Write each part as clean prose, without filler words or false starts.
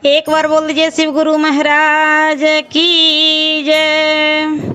एक बार बोल दीजिए शिव गुरु महाराज की जय।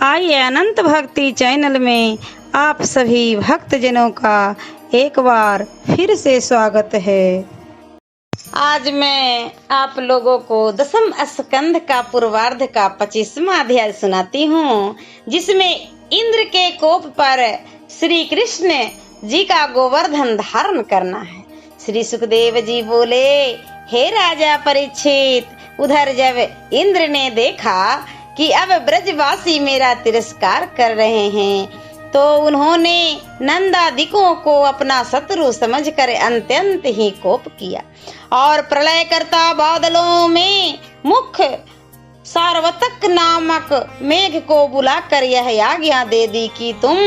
आइए अनंत भक्ति चैनल में आप सभी भक्तजनों का एक बार फिर से स्वागत है। आज मैं आप लोगों को दसम स्कंध का पूर्वार्ध का 25वां अध्याय सुनाती हूँ, जिसमें इंद्र के कोप पर श्री कृष्ण जी का गोवर्धन धारण करना है। श्री सुखदेव जी बोले, हे राजा परीक्षित, उधर जब इंद्र ने देखा कि अब ब्रजवासी मेरा तिरस्कार कर रहे हैं, तो उन्होंने नंदादिकों को अपना शत्रु समझकर अत्यंत ही कोप किया और प्रलय करता बादलों में मुख्य सार्वतक नामक मेघ को बुलाकर यह आज्ञा दे दी कि तुम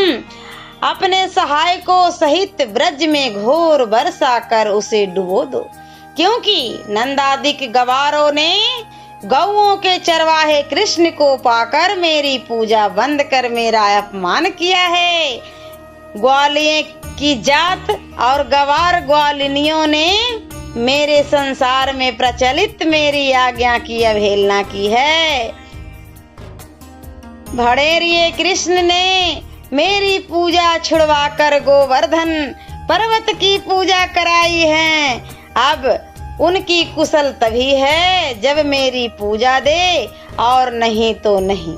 अपने सहायकों सहित ब्रज में घोर वर्षा कर उसे डुबो दो, क्योंकि नंदादिक गवारों ने गौओं के चरवाहे कृष्ण को पाकर मेरी पूजा बंद कर मेरा अपमान किया है। ग्वालियों की जात और गवार ग्वालिनियों ने मेरे संसार में प्रचलित मेरी आज्ञा की अवहेलना की है। भड़ेरिए कृष्ण ने मेरी पूजा छुड़वाकर गोवर्धन पर्वत की पूजा कराई है। अब उनकी कुशल तभी है जब मेरी पूजा दे, और नहीं तो नहीं।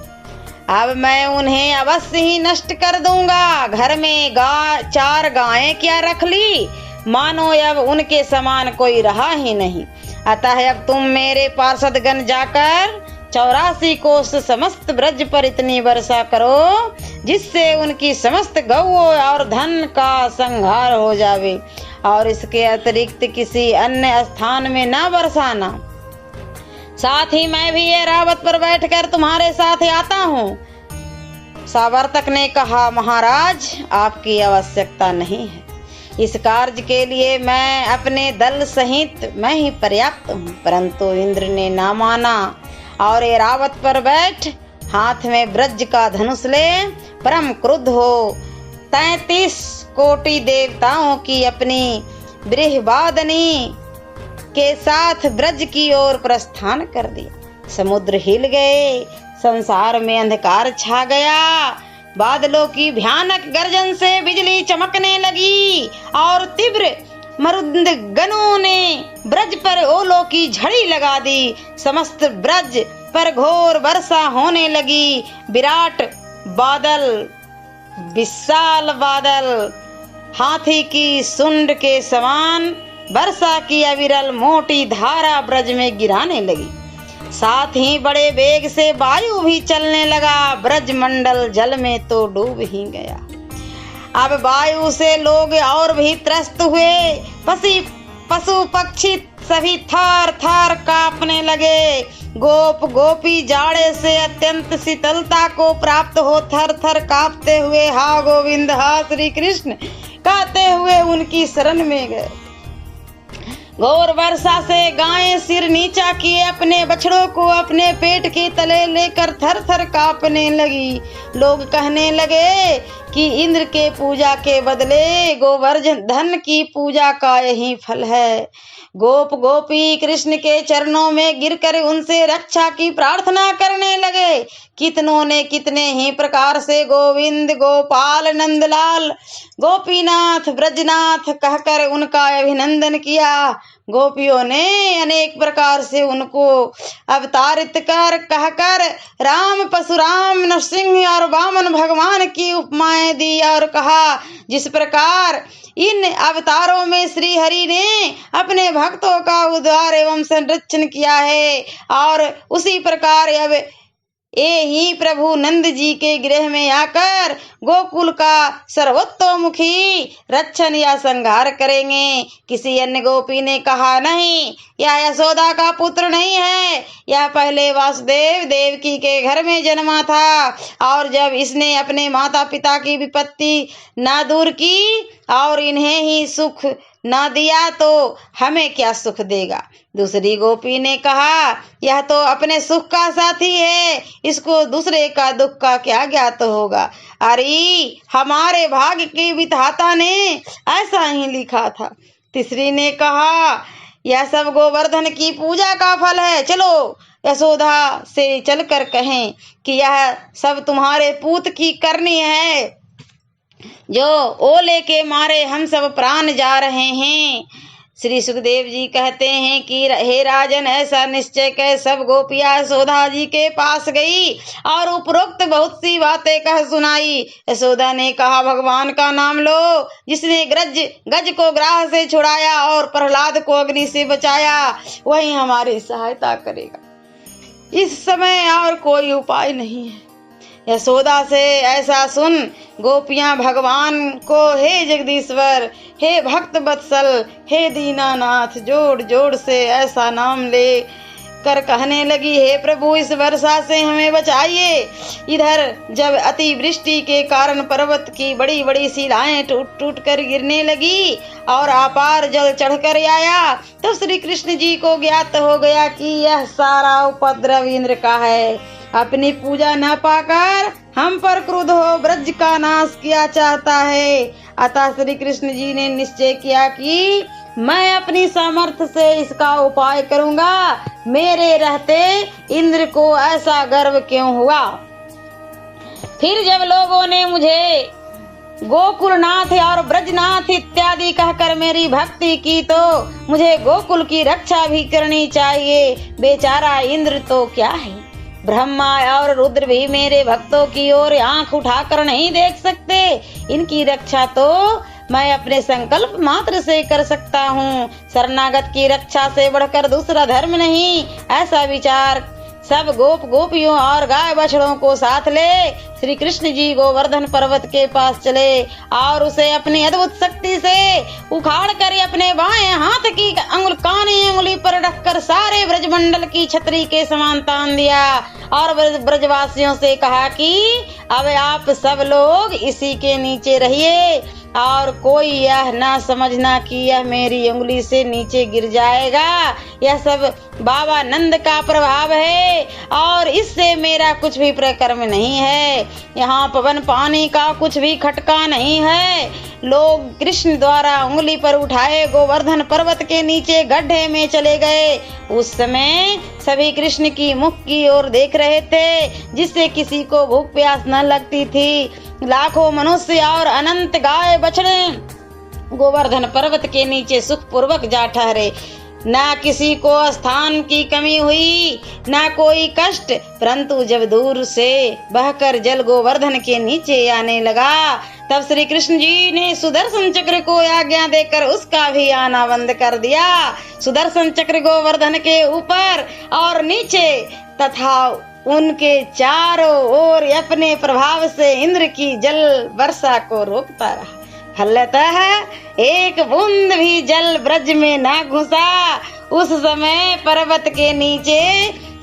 अब मैं उन्हें अवश्य ही नष्ट कर दूंगा। घर में 4 गायें क्या रख ली, मानो अब उनके समान कोई रहा ही नहीं। अतः अब तुम मेरे पार्षदगण जाकर 84 कोस समस्त ब्रज पर इतनी वर्षा करो जिससे उनकी समस्त गौओं और धन का संहार हो जावे, और इसके अतिरिक्त किसी अन्य स्थान में न बरसाना। साथ ही मैं भी ये रावत पर बैठकर तुम्हारे साथ आता हूँ। सावर्तक ने कहा, महाराज आपकी आवश्यकता नहीं है। इस कार्य के लिए मैं अपने दल सहित मैं ही पर्याप्त हूँ। परंतु इंद्र ने ना माना और ये रावत पर बैठ हाथ में ब्रज का धनुष ले परम क्रुद्ध हो 33 कोटि देवताओं की अपनी बृहवादनी के साथ ब्रज की ओर प्रस्थान कर दिया। समुद्र हिल गए, संसार में अंधकार छा गया। बादलों की भयानक गर्जन से बिजली चमकने लगी और तीव्र मरुद गणों ने ब्रज पर ओलों की झड़ी लगा दी। समस्त ब्रज पर घोर वर्षा होने लगी। विराट बादल, विशाल बादल हाथी की सुंड के समान वर्षा की अविरल मोटी धारा ब्रज में गिराने लगी। साथ ही बड़े वेग से वायु भी चलने लगा। ब्रज मंडल जल में तो डूब ही गया। अब वायु से लोग और भी त्रस्त हुए। पशु पक्षी सभी थर थर कांपने लगे। गोप गोपी जाड़े से अत्यंत शीतलता को प्राप्त हो थर थर कांपते हुए हा गोविंद हा श्री कृष्ण कहते हुए उनकी शरण में गए। घोर वर्षा से गायें सिर नीचा किए अपने बछड़ों को अपने पेट के तले लेकर थर थर कांपने लगी। लोग कहने लगे कि इंद्र के पूजा के बदले गोवर्धन की पूजा का यही फल है। गोप गोपी कृष्ण के चरणों में गिरकर उनसे रक्षा की प्रार्थना करने लगे। कितनों ने कितने ही प्रकार से गोविंद, गोपाल, नंदलाल, गोपीनाथ, ब्रजनाथ कहकर उनका अभिनंदन किया। गोपियों ने अनेक प्रकार से उनको अवतारित कर कहकर राम, परशुराम, नरसिंह और वामन भगवान की उपमाएं दी और कहा, जिस प्रकार इन अवतारों में श्री हरि ने अपने भक्तों का उद्धार एवं संरक्षण किया है, और उसी प्रकार अब ये ही प्रभु नंद जी के गृह में आकर गोकुल का सर्वतोमुखी रक्षण या संहार करेंगे। किसी अन्य गोपी ने कहा, नहीं, यह यशोदा का पुत्र नहीं है। यह पहले वासुदेव देवकी के घर में जन्मा था, और जब इसने अपने माता पिता की विपत्ति न दूर की और इन्हें ही सुख न दिया तो हमें क्या सुख देगा। दूसरी गोपी ने कहा, यह तो अपने सुख का साथी है, इसको दूसरे का दुख का क्या ज्ञात होगा। अरे हमारे भाग्य की विधाता ने ऐसा ही लिखा था। तीसरी ने कहा, यह सब गोवर्धन की पूजा का फल है। चलो यशोदा से चलकर कहें कि यह सब तुम्हारे पूत की करनी है, जो ओले के मारे हम सब प्राण जा रहे हैं। श्री सुखदेव जी कहते हैं कि हे राजन, ऐसा निश्चय कह सब गोपियां यशोदा जी के पास गई और उपरोक्त बहुत सी बातें कह सुनाई। यशोदा ने कहा, भगवान का नाम लो, जिसने गज को ग्राह से छुड़ाया और प्रहलाद को अग्नि से बचाया, वही हमारी सहायता करेगा। इस समय और कोई उपाय नहीं है। यशोदा से ऐसा सुन गोपियां भगवान को, हे जगदीश्वर, हे भक्त वत्सल, हे दीनानाथ, जोड़ जोड़ से ऐसा नाम ले कर कहने लगी, हे प्रभु, इस वर्षा से हमें बचाइए। इधर जब अतिवृष्टि के कारण पर्वत की बड़ी बड़ी शिलाएं टूट टूट कर गिरने लगी और अपार जल चढ़कर आया, तो श्री कृष्ण जी को ज्ञात हो गया कि यह सारा उपद्रव इंद्र का है। अपनी पूजा न पाकर हम पर क्रुद्ध हो ब्रज का नाश किया चाहता है। अतः श्री कृष्ण जी ने निश्चय किया कि मैं अपनी सामर्थ्य से इसका उपाय करूंगा। मेरे रहते इंद्र को ऐसा गर्व क्यों हुआ? फिर जब लोगों ने मुझे गोकुलनाथ और ब्रजनाथ इत्यादि कहकर मेरी भक्ति की, तो मुझे गोकुल की रक्षा भी करनी चाहिए। बेचारा इंद्र तो क्या है, ब्रह्मा और रुद्र भी मेरे भक्तों की ओर आंख उठाकर नहीं देख सकते। इनकी रक्षा तो मैं अपने संकल्प मात्र से कर सकता हूँ। शरणागत की रक्षा से बढ़कर दूसरा धर्म नहीं, ऐसा विचार सब गोपियों और गाय बछड़ों को साथ ले श्री कृष्ण जी गोवर्धन पर्वत के पास चले और उसे अपनी अद्भुत शक्ति से उखाड़ कर अपने बाएं हाथ की कानी अंगुली पर रखकर सारे ब्रजमंडल की छतरी के समान तान दिया और ब्रजवासियों से कहा कि अब आप सब लोग इसी के नीचे रहिए और कोई यह ना समझना कि यह मेरी उंगली से नीचे गिर जाएगा। यह सब बाबा नंद का प्रभाव है और इससे मेरा कुछ भी प्रकर्म नहीं है। यहाँ पवन पानी का कुछ भी खटका नहीं है। लोग कृष्ण द्वारा उंगली पर उठाए गोवर्धन पर्वत के नीचे गड्ढे में चले गए। उस समय सभी कृष्ण की मुख की ओर देख रहे थे, जिससे किसी को भूख प्यास न लगती थी। लाखों मनुष्य और अनंत गाय बछड़े गोवर्धन पर्वत के नीचे सुखपूर्वक जा ठहरे। ना किसी को स्थान की कमी हुई, ना कोई कष्ट। परंतु जब दूर से बहकर जल गोवर्धन के नीचे आने लगा, तब श्री कृष्ण जी ने सुदर्शन चक्र को आज्ञा देकर उसका भी आना बंद कर दिया। सुदर्शन चक्र गोवर्धन के ऊपर और नीचे तथा उनके चारों ओर अपने प्रभाव से इंद्र की जल वर्षा को रोकता रहा। फलतः एक बूंद भी जल ब्रज में न घुसा। उस समय पर्वत के नीचे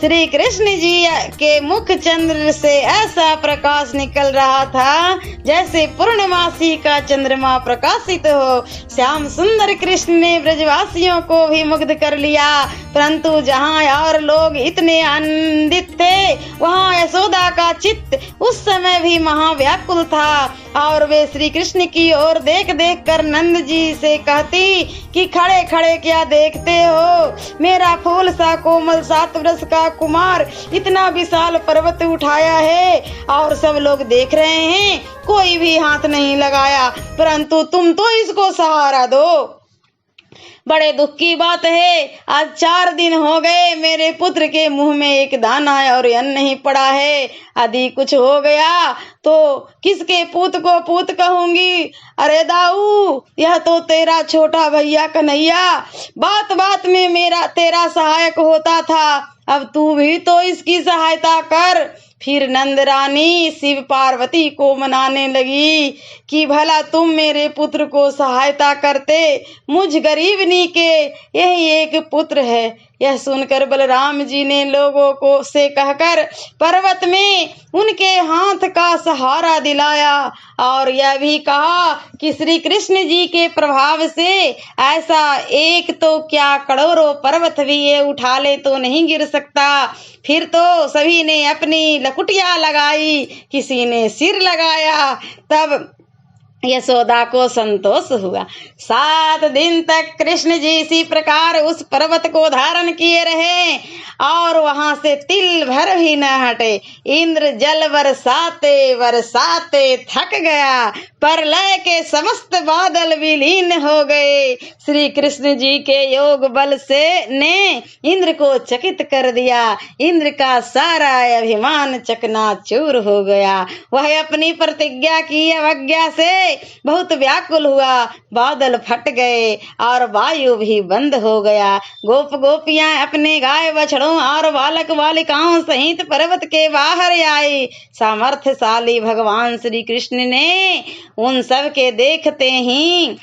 श्री कृष्ण जी के मुख चंद्र से ऐसा प्रकाश निकल रहा था जैसे पूर्णमासी का चंद्रमा प्रकाशित हो। श्याम सुंदर कृष्ण ने ब्रजवासियों को भी मुग्ध कर लिया। परंतु जहाँ और लोग इतने आनंदित थे, वहाँ यशोदा का चित्त उस समय भी महाव्याकुल था और वे श्री कृष्ण की ओर देख देख कर नंद जी से कहती कि खड़े खड़े क्या देखते हो? मेरा फूल सा कोमल 7 वर्ष का कुमार इतना विशाल पर्वत उठाया है और सब लोग देख रहे हैं, कोई भी हाथ नहीं लगाया, परंतु तुम तो इसको सहारा दो। बड़े दुख की बात है, आज 4 दिन हो गए मेरे पुत्र के मुंह में एक दाना और अन्न नहीं पड़ा है। यदि कुछ हो गया तो किसके पूत को पूत कहूंगी? अरे दाऊ, यह तो तेरा छोटा भैया कन्हैया बात बात में तेरा सहायक होता था, अब तू भी तो इसकी सहायता कर। फिर नंद रानी शिव पार्वती को मनाने लगी कि भला तुम मेरे पुत्र को सहायता करते, मुझ गरीबनी के यही एक पुत्र है। यह सुनकर बलराम जी ने लोगों को से कहकर पर्वत में उनके हाथ का सहारा दिलाया और यह भी कहा कि श्री कृष्ण जी के प्रभाव से ऐसा एक तो क्या करोड़ों पर्वत भी ये उठा ले तो नहीं गिर सकता। फिर तो सभी ने अपनी लकुटियां लगाई, किसी ने सिर लगाया। तब यशोदा को संतोष हुआ। 7 दिन तक कृष्ण जी इसी प्रकार उस पर्वत को धारण किए रहे और वहां से तिल भर भी न हटे। इंद्र जल बरसाते बरसाते थक गया, प्रलय के समस्त बादल विलीन हो गए। श्री कृष्ण जी के योग बल से ने इंद्र को चकित कर दिया। इंद्र का सारा अभिमान चकनाचूर हो गया। वह अपनी प्रतिज्ञा की अवज्ञा से बहुत व्याकुल हुआ। बादल फट गए और वायु भी बंद हो गया। गोप गोपियां अपने गाय बछड़ों और बालक बालिकाओं सहित पर्वत के बाहर आए। सामर्थ्यशाली भगवान श्री कृष्ण ने उन सब के देखते ही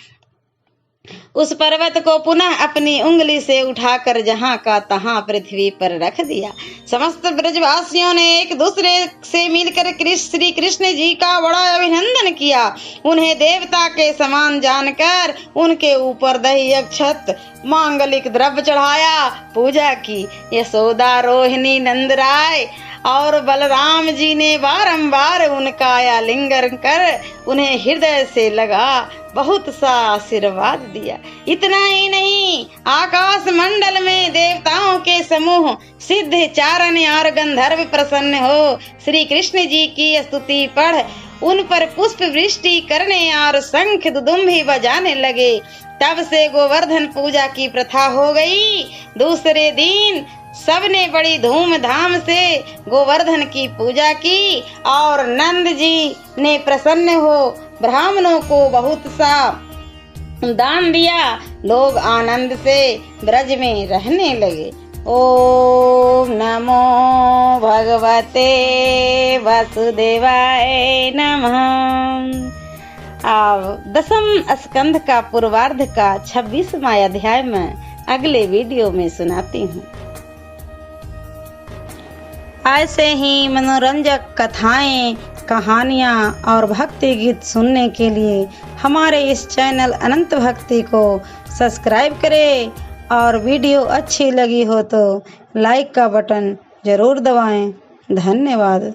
उस पर्वत को पुनः अपनी उंगली से उठाकर जहां का तहां पृथ्वी पर रख दिया। समस्त ब्रजवासियों ने एक दूसरे से मिलकर श्री कृष्ण जी का बड़ा अभिनंदन किया। उन्हें देवता के समान जानकर उनके ऊपर दही अक्षत मांगलिक द्रव्य चढ़ाया, पूजा की। यशोदा, रोहिणी, नंदराय और बलराम जी ने बारंबार उनका आलिंगन कर उन्हें हृदय से लगा बहुत सा आशीर्वाद दिया। इतना ही नहीं, आकाश मंडल में देवताओं के समूह, सिद्ध, चारण और गंधर्व प्रसन्न हो श्री कृष्ण जी की स्तुति पढ़ उन पर पुष्प वृष्टि करने और शंख दुदुम्भी बजाने लगे। तब से गोवर्धन पूजा की प्रथा हो गई। दूसरे दिन सबने बड़ी धूमधाम से गोवर्धन की पूजा की और नंद जी ने प्रसन्न हो ब्राह्मणों को बहुत सा दान दिया। लोग आनंद से ब्रज में रहने लगे। ओम नमो भगवते वासुदेवाय नमः। अब 10वें स्कंध का पूर्वार्ध का 26वां अध्याय में अगले वीडियो में सुनाती हूँ। ऐसे ही मनोरंजक कथाएं, कहानियाँ और भक्ति गीत सुनने के लिए हमारे इस चैनल अनंत भक्ति को सब्सक्राइब करें और वीडियो अच्छी लगी हो तो लाइक का बटन जरूर दबाएं। धन्यवाद।